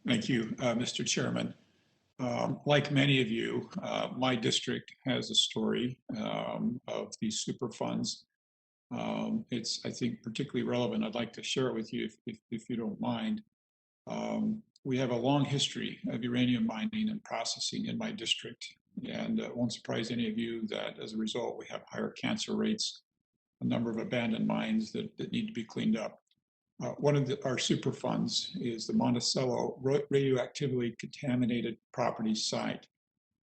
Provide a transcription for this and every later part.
Thank you, Mr. Chairman. Like many of you, my district has a story of these super funds. It's, I think, particularly relevant. I'd like to share it with you if you don't mind. We have a long history of uranium mining and processing in my district, and it won't surprise any of you that as a result, we have higher cancer rates, a number of abandoned mines that need to be cleaned up. One of our super funds is the Monticello radioactively contaminated property site,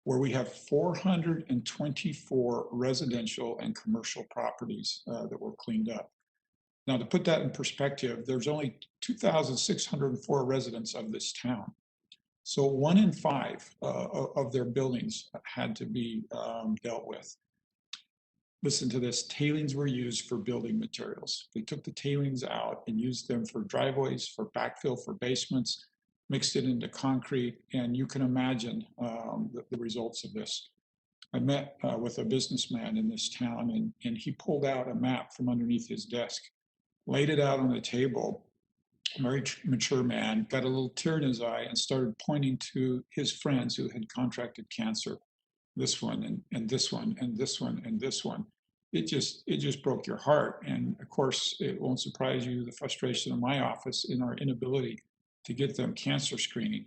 where we have 424 residential and commercial properties that were cleaned up. Now, to put that in perspective, there's only 2,604 residents of this town. So 1 in 5 of their buildings had to be dealt with. Listen to this, tailings were used for building materials. They took the tailings out and used them for driveways, for backfill, for basements, mixed it into concrete, and you can imagine the results of this. I met with a businessman in this town, and he pulled out a map from underneath his desk, laid it out on the table, a very mature man, got a little tear in his eye, and started pointing to his friends who had contracted cancer. This one, and this one, and this one, and this one. It just broke your heart. And of course, it won't surprise you the frustration of my office in our inability to get them cancer screening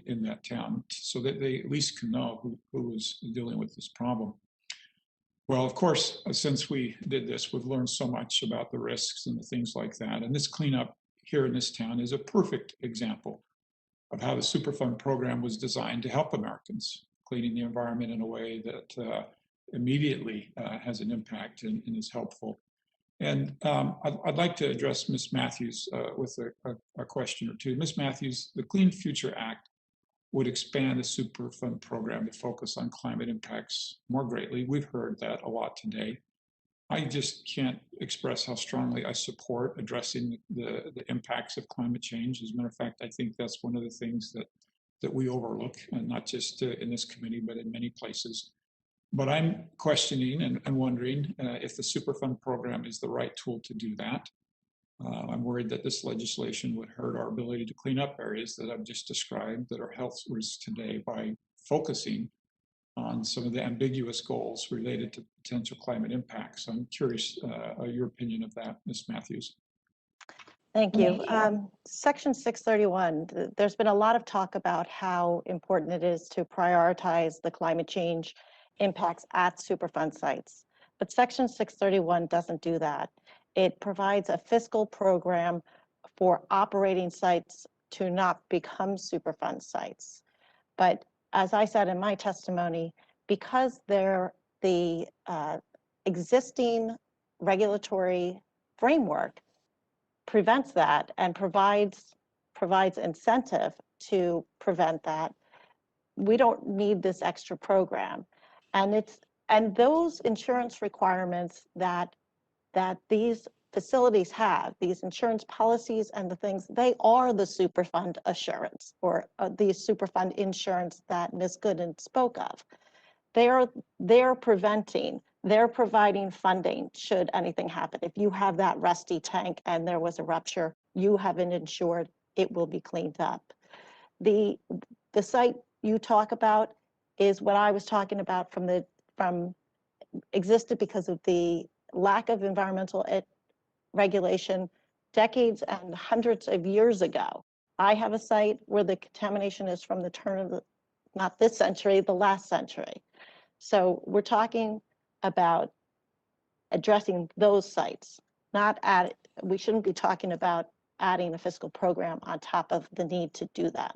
in that town so that they at least can know who is dealing with this problem. Well, of course, since we did this, we've learned so much about the risks and the things like that. And this cleanup here in this town is a perfect example of how the Superfund program was designed to help Americans, cleaning the environment in a way that immediately has an impact and is helpful. And I'd like to address Ms. Matthews with a question or two. Ms. Matthews, the Clean Future Act would expand the Superfund program to focus on climate impacts more greatly. We've heard that a lot today. I just can't express how strongly I support addressing the impacts of climate change. As a matter of fact, I think that's one of the things that we overlook, and not just in this committee, but in many places. But I'm questioning and wondering if the Superfund program is the right tool to do that. I'm worried that this legislation would hurt our ability to clean up areas that I've just described that are health risks today by focusing on some of the ambiguous goals related to potential climate impacts. I'm curious your opinion of that, Ms. Matthews. Thank you. Section 631, there's been a lot of talk about how important it is to prioritize the climate change impacts at Superfund sites. But Section 631 doesn't do that. It provides a fiscal program for operating sites to not become Superfund sites. But as I said in my testimony, because they're the existing regulatory framework prevents that and provides incentive to prevent that, we don't need this extra program. And those insurance requirements that these facilities have, these insurance policies and the things, they are the Superfund assurance, or the Superfund insurance that Ms. Gooden spoke of. They're preventing, they're providing funding should anything happen. If you have that rusty tank and there was a rupture, you have it insured, it will be cleaned up. The site you talk about is what I was talking about from existed because of the lack of environmental regulation decades and hundreds of years ago. I have a site where the contamination is from the turn of not this century, the last century. So we're talking about addressing those sites, we shouldn't be talking about adding a fiscal program on top of the need to do that.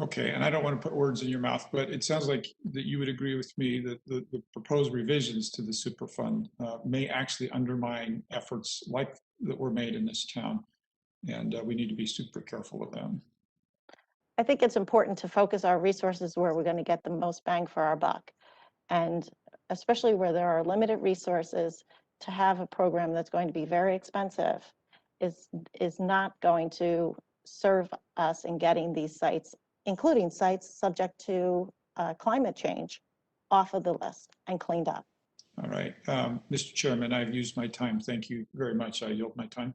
Okay, and I don't want to put words in your mouth, but it sounds like that you would agree with me that the proposed revisions to the Superfund may actually undermine efforts like that were made in this town, and we need to be super careful of them. I think it's important to focus our resources where we're going to get the most bang for our buck, and especially where there are limited resources, to have a program that's going to be very expensive is not going to serve us in getting these sites, including sites subject to climate change, off of the list and cleaned up. All right, Mr. Chairman, I've used my time. Thank you very much. I yield my time.